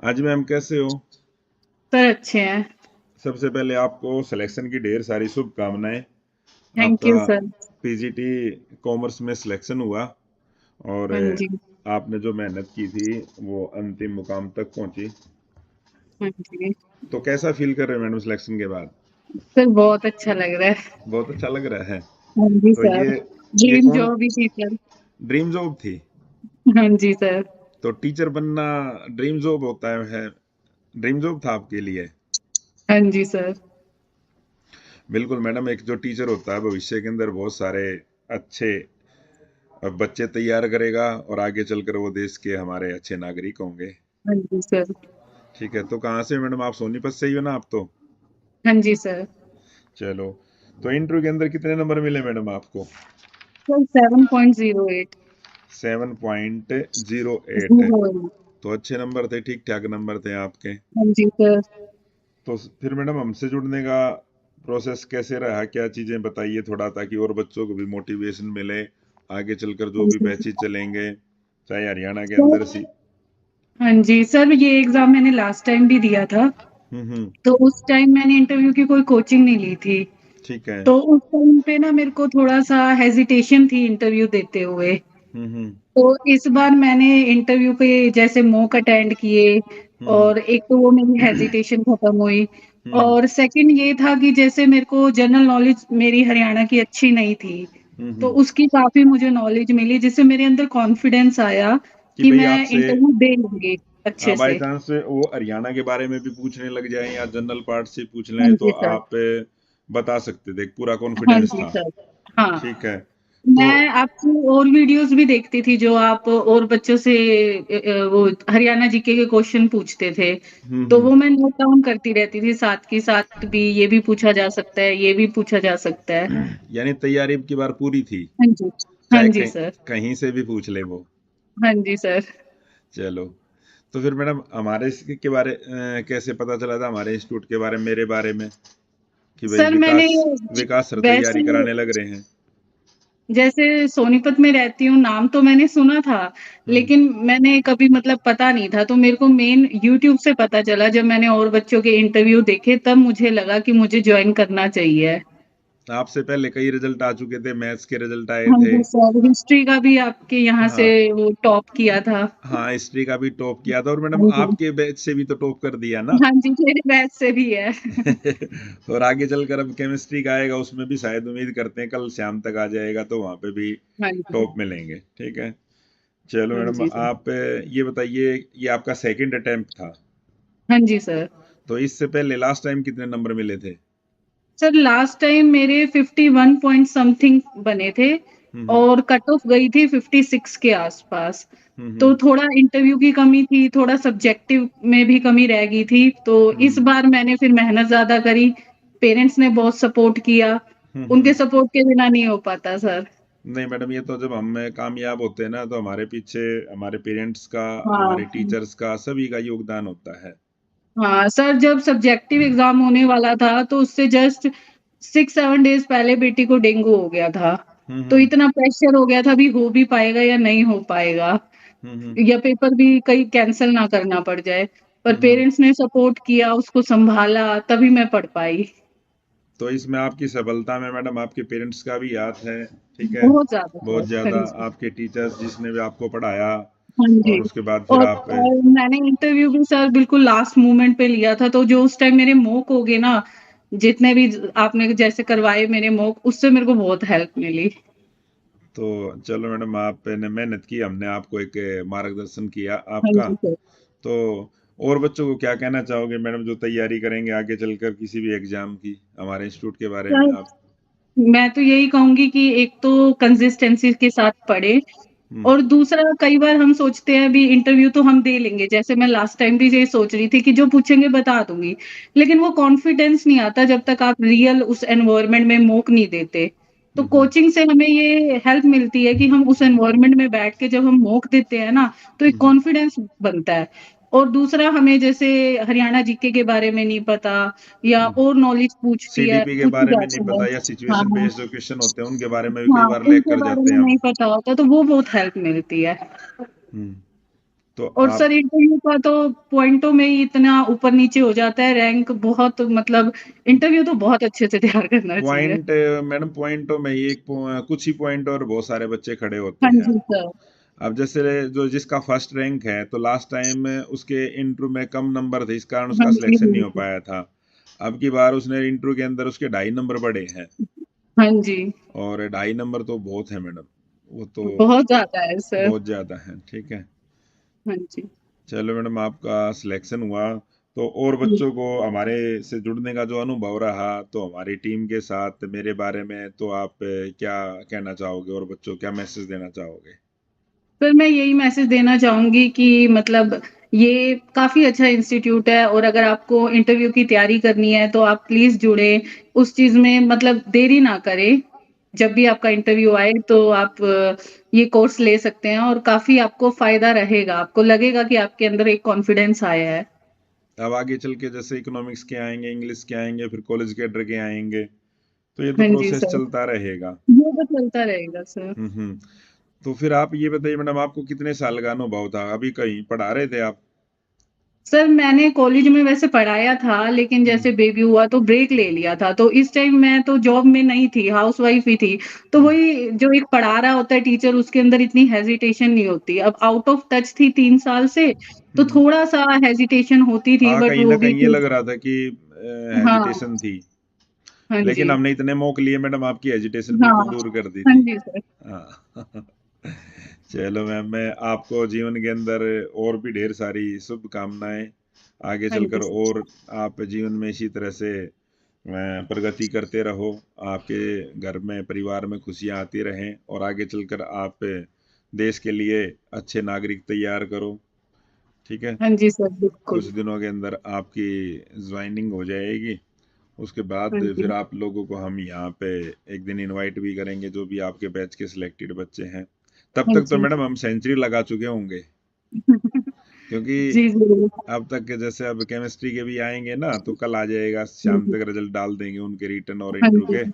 आज मैम कैसे हो? सर अच्छे हैं। सबसे पहले आपको सिलेक्शन की ढेर सारी शुभकामनाएं। थैंक आपका यू सर। पीजीटी कॉमर्स में सिलेक्शन हुआ और हाँ जी। आपने जो मेहनत की थी वो अंतिम मुकाम तक पहुंची। हाँ जी। तो कैसा फील कर रहे हो मैडम सिलेक्शन के बाद? सर बहुत अच्छा लग रहा है। बहुत अच्छा लग रहा है। हाँ जी तो सर। ये ड्रीम कौन जॉब ही थी सर। ड्रीम जॉब थी? हाँ जी सर। तो टीचर बनना ड्रीम जॉब होता है? ड्रीम जॉब था आपके लिए? हाँ जी सर। बिल्कुल मैडम, एक जो टीचर होता है भविष्य के अंदर बहुत सारे अच्छे बच्चे तैयार करेगा और आगे चलकर वो देश के हमारे अच्छे नागरिक होंगे। हाँ जी सर। ठीक है, तो कहाँ से मैडम? आप सोनीपत से ही हो ना आप तो? हाँ जी सर। चलो, तो इंटरव्यू के अंदर कितने नंबर मिले मैडम आपको? सर 7.08। 7.08। 08। तो अच्छे नंबर थे, ठीक ठाक नंबर थे आपके। हाँ जी सर। तो फिर मैडम हमसे जुड़ने का प्रोसेस कैसे रहा? क्या चीजें बताइए थोड़ा, ताकि और बच्चों को भी मोटिवेशन मिले आगे चलकर जो हाँ भी जी बैचेज चलेंगे, चाहे हरियाणा के अंदर सर। सी। हाँ जी सर, ये एग्जाम मैंने लास्ट टाइम भी दिया था। हम्म। तो उस टाइम मैंने इंटरव्यू की कोई कोचिंग नहीं ली थी। ठीक है। तो उस टाइम पे ना मेरे को थोड़ा सा हेजिटेशन थी इंटरव्यू देते हुए। हम्म। तो इस बार मैंने इंटरव्यू के जैसे मॉक अटेंड किए। हम्म। और एक तो वो मेरी हेजिटेशन खत्म हुई। हम्म। और सेकंड ये था कि जैसे मेरे को जनरल नॉलेज मेरी हरियाणा की अच्छी नहीं थी। तो हम्म। उसकी काफी मुझे नॉलेज मिली जिससे मेरे अंदर कॉन्फिडेंस आया कि कि भाई मैं आपसे इंटरव्यू दे लूंगी अच्छे बाई से। चांस वो हरियाणा के बारे में भी पूछने लग जाए या जनरल पार्ट से पूछ हाँ लें तो जी सर। आप बता सकते थे, पूरा हाँ कॉन्फिडेंस जी था। सर। हाँ। ठीक है। तो मैं आपकी और वीडियोस भी देखती थी जो आप और बच्चों से वो हरियाणा जीके के क्वेश्चन पूछते थे। तो हम्म। वो मैं नोट डाउन करती रहती थी साथ के साथ भी, ये भी पूछा जा सकता है, ये भी पूछा जा सकता है। यानी तैयारी की बार पूरी थी, हाँ जी। हाँ चाहे जी कहीं सर। कहीं से भी पूछ ले वो। हाँ जी सर। चलो, तो फिर मैडम हमारे इसके के बारे कैसे पता चला था हमारे इंस्टीट्यूट के बारे में, मेरे बारे में, कि भाई सर मैंने विकास विकास सर वैसे तैयारी कराने लग रहे हैं? जैसे सोनीपत में रहती हूँ, नाम तो मैंने सुना था। हम्म। लेकिन मैंने कभी मतलब पता नहीं था, तो मेरे को मेन यूट्यूब से पता चला जब मैंने और बच्चों के इंटरव्यू देखे, तब मुझे लगा कि मुझे ज्वाइन करना चाहिए। आपसे पहले कई रिजल्ट आ चुके थे, मैथ्स के रिजल्ट आए हाँ थे। जी सर, हिस्ट्री का भी आपके यहाँ से हाँ। वो टॉप किया था। हाँ, हिस्ट्री का भी टॉप किया था और मैडम हाँ जी। आपके बैच से भी तो टॉप कर दिया ना। हाँ जी, मेरे बैच से भी है। और आगे चलकर अब केमिस्ट्री का आएगा, उसमें भी शायद उम्मीद करते हैं कल शाम तक आ जाएगा तो वहां पे भी हाँ जी। टॉप मिलेंगे। ठीक है। चलो हाँ मैडम, जी सर। आप ये बताइए, ये आपका सेकंड अटेम्प्ट था, हाँ जी सर। तो इससे पहले लास्ट टाइम कितने नंबर मिले थे? सर लास्ट टाइम मेरे 51 पॉइंट समथिंग बने थे। हम्म। और कट ऑफ गई थी 56 के आसपास। तो हम्म। थोड़ा इंटरव्यू की कमी थी, थोड़ा सब्जेक्टिव में भी कमी रह गई थी, तो इस हम्म। बार मैंने फिर मेहनत ज्यादा करी। पेरेंट्स ने बहुत सपोर्ट किया। उनके हम्म। सपोर्ट के बिना नहीं हो पाता सर। नहीं मैडम, ये तो जब हम कामयाब होते हैं ना तो हमारे पीछे हमारे पेरेंट्स का, हाँ। हमारे टीचर्स का, सभी का योगदान होता है। हाँ सर, जब सब्जेक्टिव एग्जाम होने वाला था तो उससे जस्ट 6-7 डेज पहले बेटी को डेंगू हो गया था। तो हम्म। इतना प्रेशर हो गया था, भी हो भी पाएगा या नहीं हो पाएगा, हम्म। या पेपर भी कहीं कैंसिल ना करना पड़ जाए। पर हम्म। पेरेंट्स ने सपोर्ट किया, उसको संभाला, तभी मैं पढ़ पाई। तो इसमें आपकी सफलता में मैडम आपके पेरेंट्स का भी हाथ है। ठीक है। बहुत ज्यादा बहुत सर। हाँ ज्यादा जी। आपके टीचर्स जिसने भी आपको पढ़ाया, हाँ जी। और उसके बाद फिर आप। और मैंने इंटरव्यू भी सर बिल्कुल लास्ट मोमेंट पे लिया था, तो जो उस टाइम मेरे मॉक हो गए ना, जितने भी आपने जैसे करवाए मेरे मॉक, उससे मेरे को बहुत हेल्प मिली। तो चलो मैडम, आपने मेहनत की, हमने आपको एक मार्गदर्शन किया हाँ आपका। जी सर। तो और बच्चों को क्या कहना चाहोगे मैडम, जो तैयारी करेंगे आगे चलकर किसी भी एग्जाम की, हमारे इंस्टीट्यूट के बारे में सर आप? मैं तो यही कहूंगी कि एक तो कंसिस्टेंसी के साथ पढ़े। हम्म। और दूसरा, कई बार हम सोचते हैं अभी इंटरव्यू तो हम दे लेंगे, जैसे मैं लास्ट टाइम भी ये सोच रही थी कि जो पूछेंगे बता दूंगी। लेकिन वो कॉन्फिडेंस नहीं आता जब तक आप रियल उस एनवायरनमेंट में मॉक नहीं देते। तो हम्म। कोचिंग से हमें ये हेल्प मिलती है कि हम उस एनवायरनमेंट में बैठ के जब हम मॉक देते हैं ना, तो एक हम्म। कॉन्फिडेंस बनता है। और दूसरा, हमें जैसे हरियाणा जीके के बारे में नहीं पता, या हम्म। और नॉलेज सीडीपी के पूछी बारे में नहीं जाती है। पता, या हाँ सिचुएशन हाँ। बेस्ड जो क्वेश्चन होते हैं उनके बारे में भी कई हाँ, बार लैग उनके कर बारे जाते में हैं हम। नहीं पता होता, तो वो बहुत हेल्प मिलती है। हम्म। तो और आप सर इंटरव्यू का तो पॉइंटों में ही इतना ऊपर नीचे हो जाता है, रैंक बहुत मतलब इंटरव्यू तो बहुत अच्छे से तैयार करना चाहिए। पॉइंट मैडम पॉइंटों में ही कुछ ही पॉइंट और बहुत सारे बच्चे खड़े होते हाँ हैं। जी सर। अब जैसे जो जिसका फर्स्ट रैंक है तो लास्ट टाइम उसके इंटरव्यू में कम नंबर थे, इस कारण हाँ उसका जी, सिलेक्शन हाँ नहीं हो जी। पाया था। अब की बार उसने इंटरव्यू के अंदर उसके 2.5 नंबर बढ़े हैं, हाँ जी, और 2.5 नंबर तो बहुत है मैडम, वो तो बहुत ज़्यादा है सर। बहुत ज्यादा है। ठीक है, हाँ जी। चलो मैडम आपका सिलेक्शन हुआ, तो और बच्चों को हमारे से जुड़ने का जो अनुभव रहा, तो हमारी टीम के साथ मेरे बारे में तो आप क्या कहना चाहोगे, और बच्चों को क्या मैसेज देना चाहोगे? सर मैं यही मैसेज देना चाहूँगी कि मतलब ये काफ़ी अच्छा इंस्टीट्यूट है और अगर आपको इंटरव्यू की तैयारी करनी है तो आप प्लीज़ जुड़ें, उस चीज़ में मतलब देरी ना करें। जब भी आपका इंटरव्यू आए तो आप ये कोर्स ले सकते हैं और काफ़ी आपको फ़ायदा रहेगा। आपको लगेगा कि आपके अंदर एक कॉन्फिडेंस आया है। अब आगे चल के जैसे इकोनॉमिक्स के आएंगे, इंग्लिश के आएंगे, फिर कॉलेज कैडर के आएंगे, तो ये तो हाँ जी प्रोसेस सर। चलता रहेगा। ये तो चलता रहेगा सर। हम्म। तो फिर आप ये बताइए मैडम, आपको कितने साल का अनुभव था, अभी कहीं पढ़ा रहे थे आप? सर मैंने कॉलेज में वैसे पढ़ाया था, लेकिन हम्म। जैसे बेबी हुआ तो ब्रेक ले लिया था, तो इस टाइम मैं तो जॉब में नहीं थी, हाउसवाइफ ही थी। तो हम्म। वही जो एक पढ़ा रहा होता है टीचर, उसके अंदर इतनी हेजिटेशन नहीं होती। अब आउट ऑफ टच थी 3 साल से, तो हम्म। थोड़ा-सा हेजिटेशन होती थी, हाँ, बट कहीं वो ना भी कहीं ये लग ठीक। रहा था कि हाँ, हेजिटेशन थी, हाँ लेकिन जी। हमने इतने मौके लिए मैडम आपकी हेजिटेशन हाँ, बिल्कुल दूर कर दी हाँ थी। जी सर। हाँ। चलो मैम, मैं आपको जीवन के अंदर और भी ढेर सारी शुभकामनाएं, आगे हाँ जी चलकर सर। और आप जीवन में इसी तरह से प्रगति करते रहो, आपके घर में परिवार में खुशियां आती रहें, और आगे चलकर आप देश के लिए अच्छे नागरिक तैयार करो। ठीक है, हाँ जी सर, कुछ बिल्कुल। दिनों के अंदर आपकी ज्वाइनिंग हो जाएगी, उसके बाद हाँ फिर जी। आप लोगों को हम यहाँ पे एक दिन इनवाइट भी करेंगे, जो भी आपके बैच के सिलेक्टेड बच्चे हैं। तब हाँ तक तो जी। मैडम हम सेंचुरी लगा चुके होंगे, क्योंकि जी, ज़रूर। अब तक के जैसे अब केमिस्ट्री के भी आएंगे ना, तो कल आ जाएगा हाँ शाम जी। तक रिजल्ट डाल देंगे उनके रिटर्न और हाँ इंटरव्यू जी। के,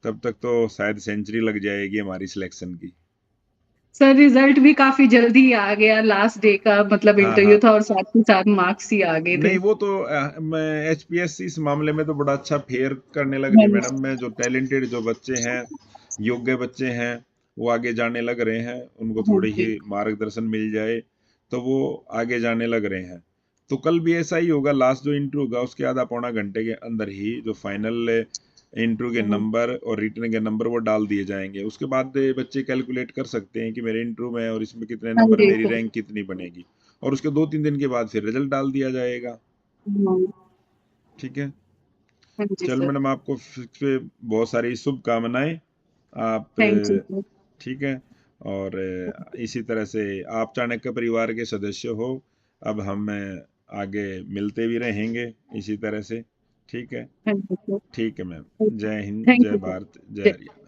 तब तक तो शायद सेंचुरी लग जाएगी हमारी सिलेक्शन की। सर रिजल्ट भी काफ़ी जल्दी आ गया, लास्ट डे का मतलब हाँ हाँ, इंटरव्यू था और साथ ही साथ मार्क्स ही आ गए थे। नहीं वो तो मैं एचपीएससी इस मामले में तो बड़ा अच्छा फेयर करने लग रही हाँ है जी। मैडम, में जो टैलेंटेड जो बच्चे हैं, योग्य बच्चे हैं, वो आगे जाने लग रहे हैं, उनको हाँ थोड़ी ही जी। मार्गदर्शन मिल जाए तो वो आगे जाने लग रहे हैं। तो कल भी ऐसा ही होगा, लास्ट जो इंटरव्यू होगा उसके आधा पौना घंटे के अंदर ही जो फाइनल इंटरव्यू के हाँ, नंबर और रिटर्न के नंबर वो डाल दिए जाएंगे। उसके बाद बच्चे कैलकुलेट कर सकते हैं कि मेरे इंटरव्यू में और इसमें कितने हाँ नंबर, जी मेरी सर। रैंक कितनी बनेगी, और उसके 2-3 दिन के बाद फिर रिजल्ट डाल दिया जाएगा। हाँ, ठीक है, हाँ जी चलो सर। मैडम आपको फिर से बहुत सारी शुभकामनाएं। आप थैंक यू सर। ठीक है, और इसी तरह से आप चाणक्य परिवार के सदस्य हो। अब हम आगे मिलते भी रहेंगे इसी तरह से। ठीक है, थैंक यू सर। ठीक है मैम। जय हिंद, थैंक जय यू भारत, जय सर। हरियाणा।